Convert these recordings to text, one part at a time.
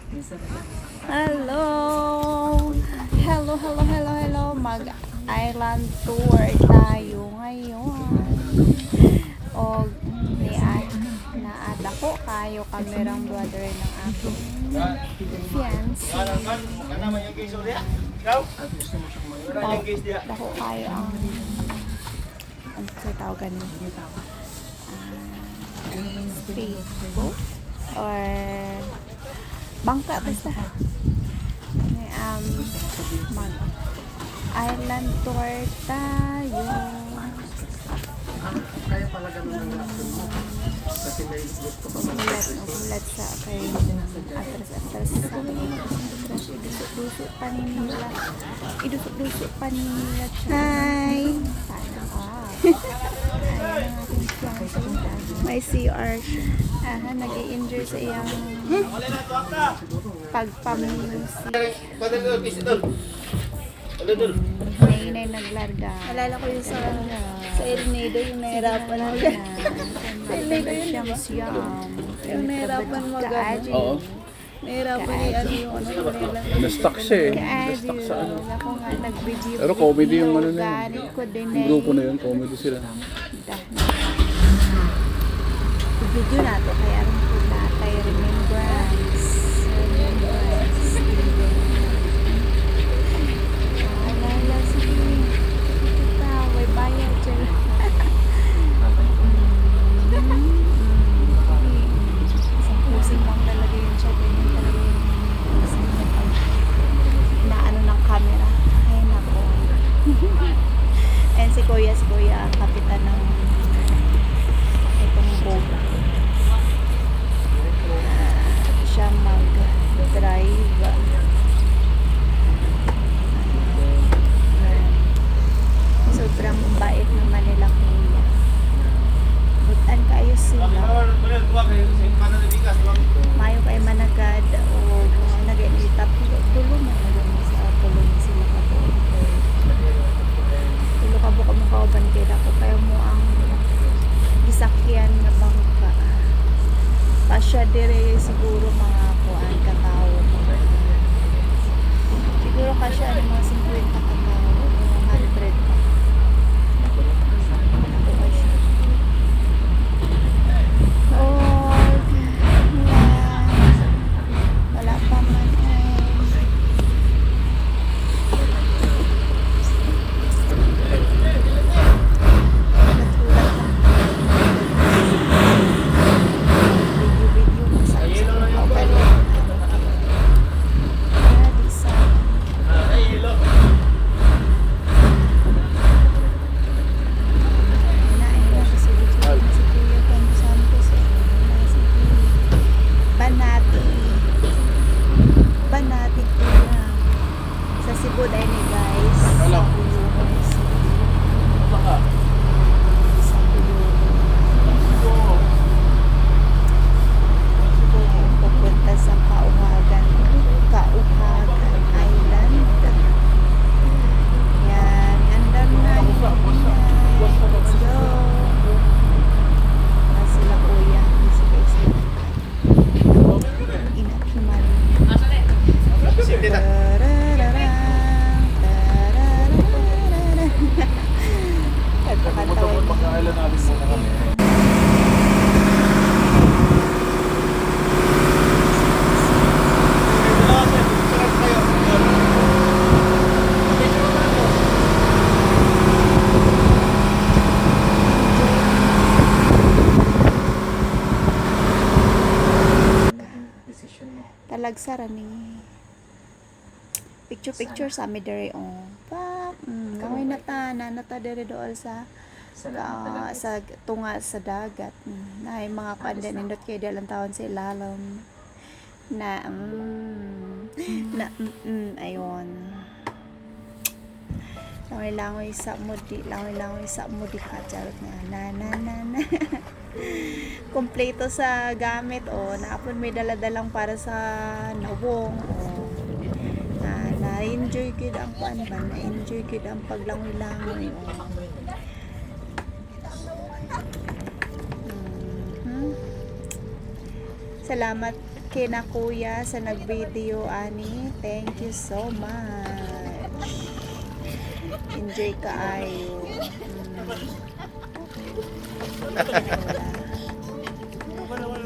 Hello! Hello. Mag-island tour tayo ngayon. O, naada ko kayo kamerang brother ng aking fiancé. Dako kayo ang tawagan mo? Speedboat? Or bangka basta. Mag-island tour tayo. Kaya pala ganun ang reaction mo. Kasi naisip ko pa Ulat sa kay atras sa idusok-dusok pa ninila hi sana ayan ang ating fiancé may CR nag-i-enjoy sa iyang pagpamusic nay naglarga Alala ko yung sa El Nido, yung nahirapan mo. Yung nahirapan mag-ano. Oo. Nahirapan yung ano nila. Na-stuck siya eh. Na-stuck sa ano. Ako nga nag-video. Pero comedy yung ano na yun. Ganit ko din Yung grupo na yun, comedy sila. Video na to kaya rin po natay remembrance. Alala sige. Ito way bayad dyan. Isang pusing lang talaga yun siya. Ganyan talaga yun. Naano ng camera. Ay nako. And si Kuya, ang kapitan ng itong boat. Siya mag-drive. Sobrang bait naman nila Kuya. Butan kayo sila. Mayo kay managad o nag-initap tulong na sa tulong sila ka po. Tulong ka buka mo kauban kay dako kayo mo ang gisakyan nga bangka. Pasya dire siguro mga kuan katao. Siguro kasya ano mga 50 katao o 100 pa. Ako ba siya? Wala pa man video mo sa Banati Kuya. Sa Cebu dahil ni guys. Hello. Sa pupunta sa Kauhagan Island. Yan, ganda na. Let's go. Sila Kuya. Inakiman. Pagkakailan natin muna kami. Talagsara ni picture sa mi dere pak kaway nata dere dool sa tunga sa dagat na mga kanda nindot kay dalang taon sa ilalim na ayon langoy sa mudi ka charot na kompleto sa gamit naapon may daladalang para sa nawong na-enjoy gid ang na-enjoy gid ang paglangoy-langoy Salamat kina kuya sa nag-video ani. Thank you so much. Enjoy kaayo.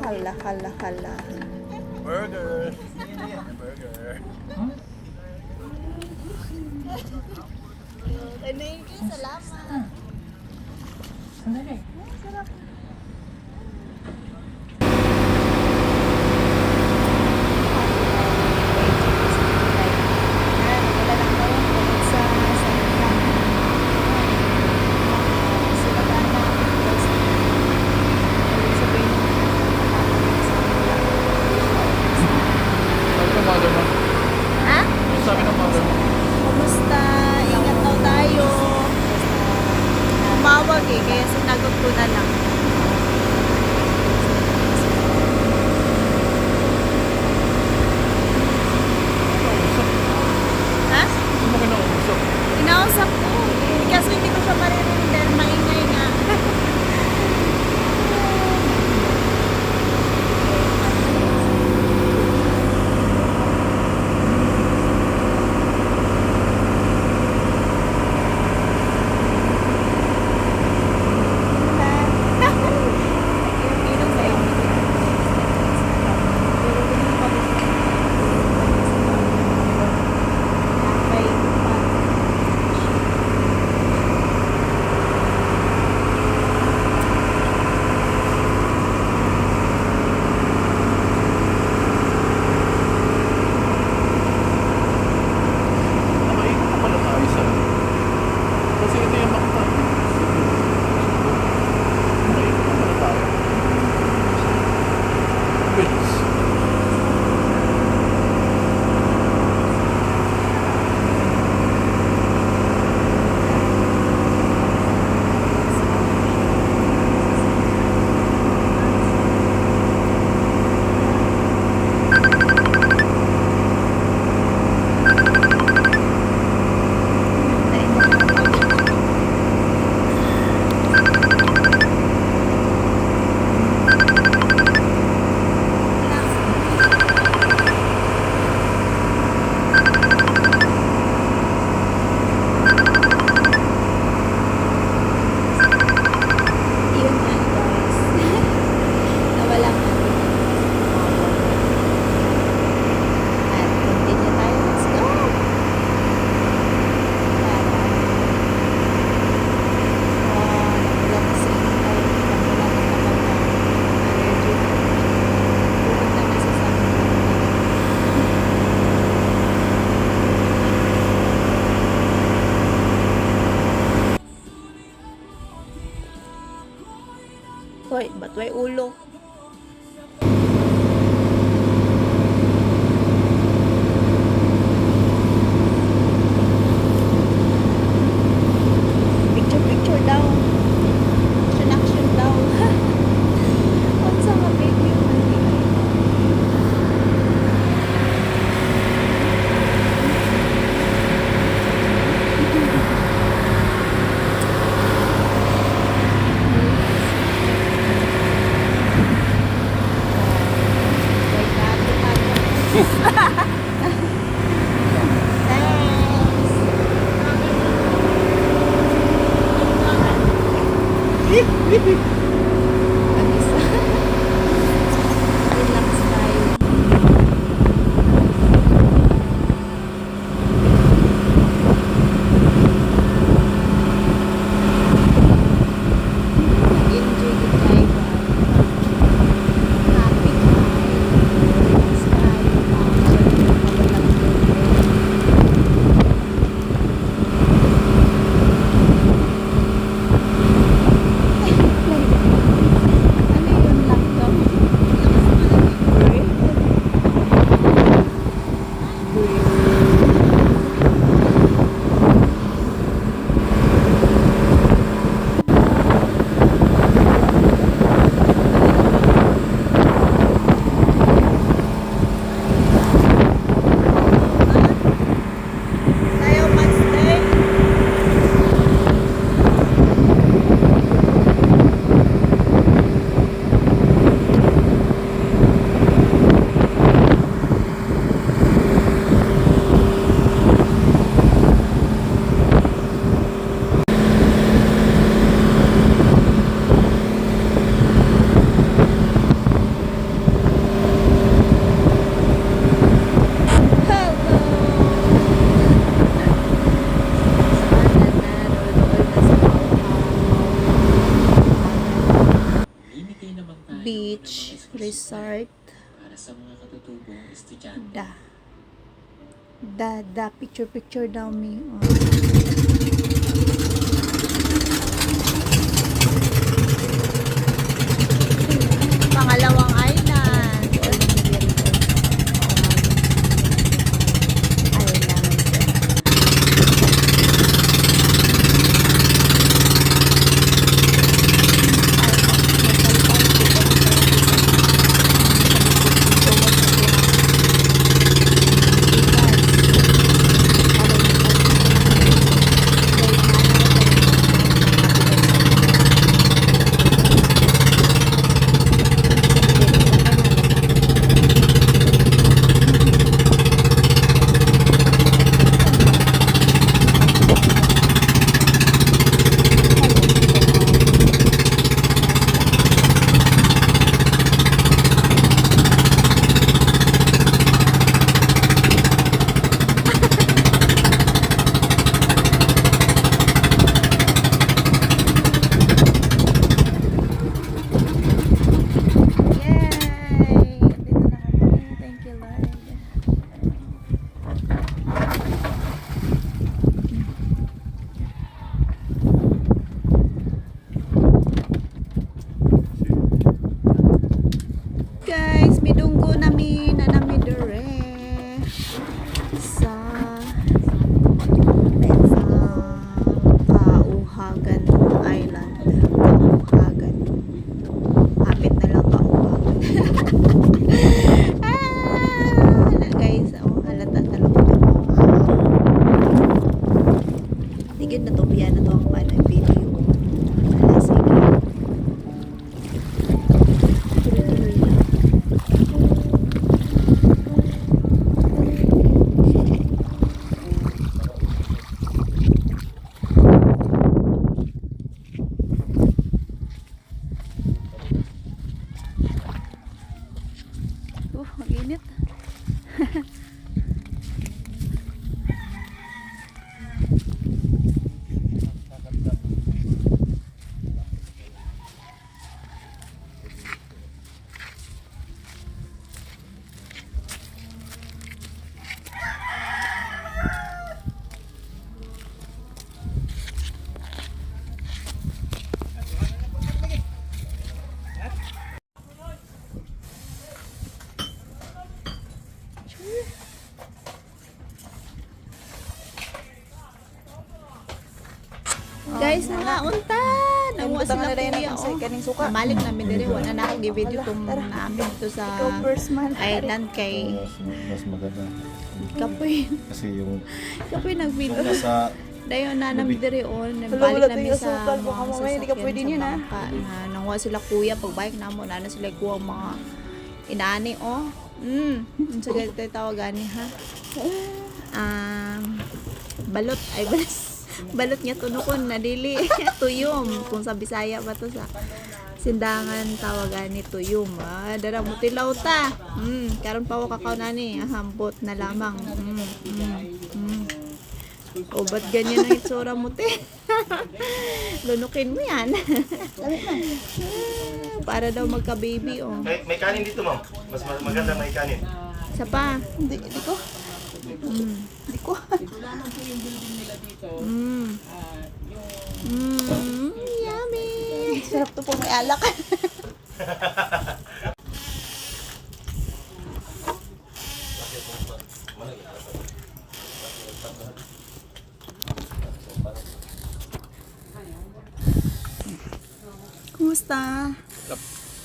Hala, hala, hala. Burger. Burger. Thank you, salamat. Sandali. Sabi ng mother mo? Ha? Sabi ng mother mo? Kumusta? Ingat daw tayo. Tumawag eh, kaya sinagot ko na lang. Ha? Hindi mo kinausap. Inausap ko. Kasi hindi ko siya maririnig dahil maingay nga. Nakaikot na pala tayo sa... Kasi ito yung makita. Nakaikot na pala tayo. Bilis. Yun nga guys. Nawala nga. At continue tayo. Let's go! Nakulang kasi tayo. Nakulang na kapag allergy. Pumunta na sa sakit. Hoy, ba't may ulo? Picture daw. Action daw. Ang sa mga video. Relax tayo. Enjoy the drive. Happy tayo. Relax tayo. Walang problema. Resort. Para sa mga katutubong estudyante. Picture daw me. Oh. Pangalawang island. Yay! Dito na kami. Thank you, Lord. Guys, midunggo nami na nami dire sa Kauhagan Island. Kauhagan. Hapit na lang Kauhagan. Guys, halata talaga. Tigid na to, biyan na to ang panay video. Sige. Tuloy-tuloy lang. Mag-init. Guys, nangaunta. Nanguha sila kuya. Namalik namin dire. Wala na akong i-video itong namin dito sa island kay mas maganda Kapoy. kasi yung Nag-video. nasa Dayon na namin dire on. Nagbalik namin sa mga sasakyan sa bangka na nanguha sila kuya. Pagbalik na mo, na sila kuha mga inaani. Sa ganito tawagan niya ha. Balot. Ay, balot niya tunukon na dili tuyom kung sa Bisaya ba to sa sindangan tawagan ni tuyom dara mo tilaw ta karon pa wa kakaw nani hambot na lamang o ba't ganyan ang itsura mo te lunukin mo yan para daw magka baby may kanin dito ma'am, mas maganda may kanin. sa pa Di ko. Yummy. Sarap to po, may alak. Kumusta?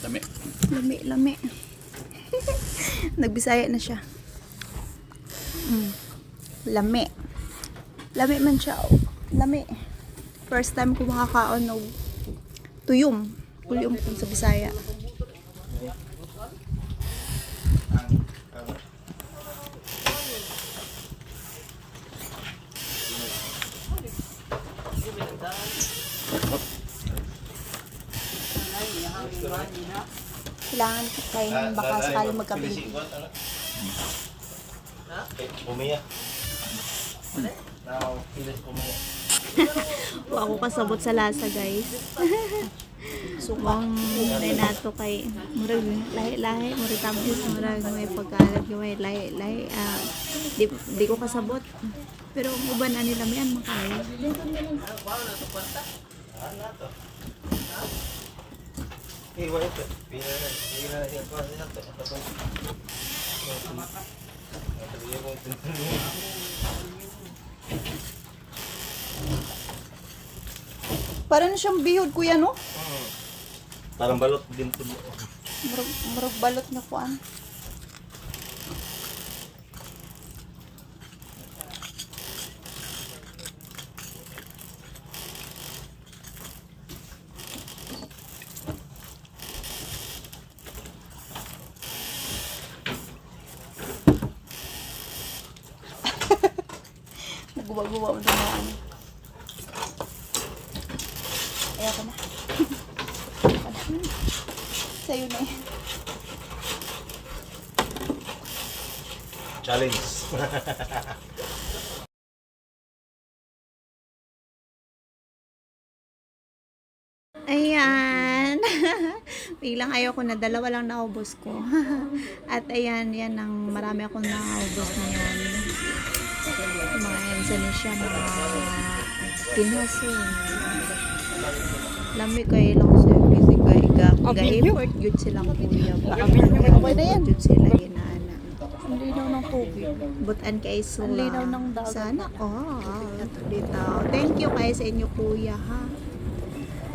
Dami. Lami. Nagbisaya na siya. Lami. Lami man siya. Lami. First time ko makakaon ng tuyom. Tuyom kung sa Bisaya. Kailangan kainin baka sakali magka-baby. Umiya. Now, pilis umiya. Ako kasabot sa lasa, guys. Mong nato kay murag lahi-lahi murag tamis murag may pagkalag may lahi-lahi di ko kasabot pero ang uban ani lamian makaya Iwan ito. Pina na siya pa siya to. Parang siyang bihod kuya no? Parang balot din to. Murag balot na kuan. Naguba-guba mo na ano. Ayaw ko na. Sa'yo na yan. Challenge. Ayan. Biglang ayoko na. Dalawa lang naubos ko. At ayan, yan ang marami akong naubos na yan. Mga ensanisya, mga pinasin. Lami kayo lang sa busy ga-effort yun silang kuya. Okay na yan. Yun sila inaana. Ang linaw ng tubig. Butan kay Sula. Ang linaw ng dagat. Sana dito. Thank you kayo sa inyo kuya ha.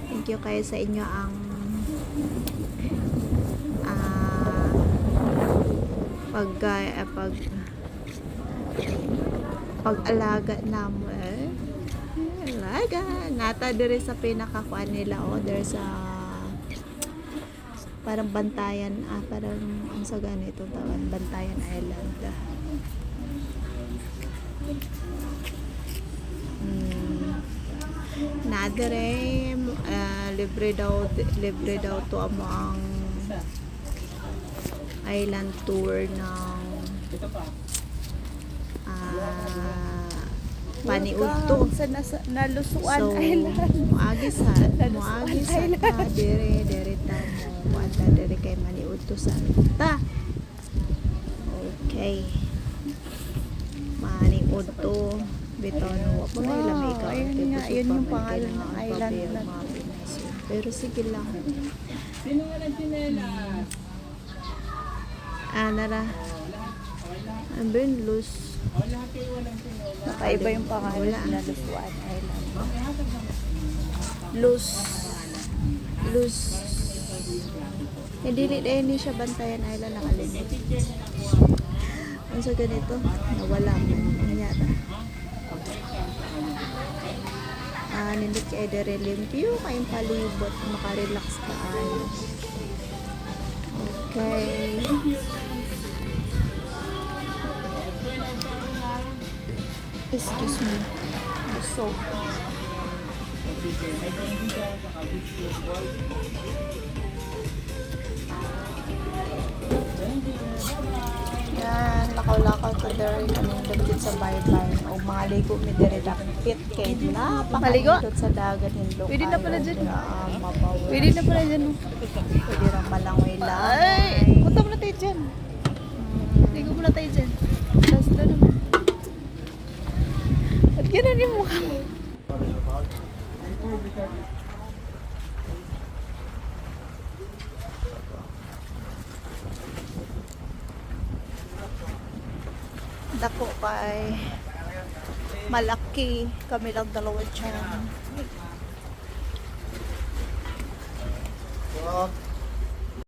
Thank you kayo sa inyo ang pag-alaga namo alaga nata dire sa pinakakuan nila there sa parang Bantayan parang ang sa ganito tawag Bantayan Island na dire libre daw to ang island tour ng Paniudto. Sa Nalusuan So, Island. muagi sa dire ta mo wala dire kay Maniudto sa ta. Okay. Maniudto bitaw no pa lami ka. ayun nga, yun yung pangalan ng island na. Pero sige lang. Nara. Ambin lose. Nakaiba yung pangalan Wala. na Nalusuan Island. Lose. Hindi ni siya Bantayan Island nakalimit. Ano sa ganito? Nawala man. Nangyata. Nindot kay Edere limpyo kayong palibot. Makarelax ka. Okay. Excuse me. So, yan, lakaw-lakaw to there kaming dagit sa baybay o mga ligo mi dire dakpit kay napakaligot sa dagat hindlo. Pwede na pala dyan. Mabawi. Pwede na pala dyan. Pwede ra malangoy lang. Ay! Punta mo na tayo dyan. Ligo mo na tayo dyan. Tapos na naman. At ganun yung mukha mo. Dako kay malaki kami lang dalawa dyan.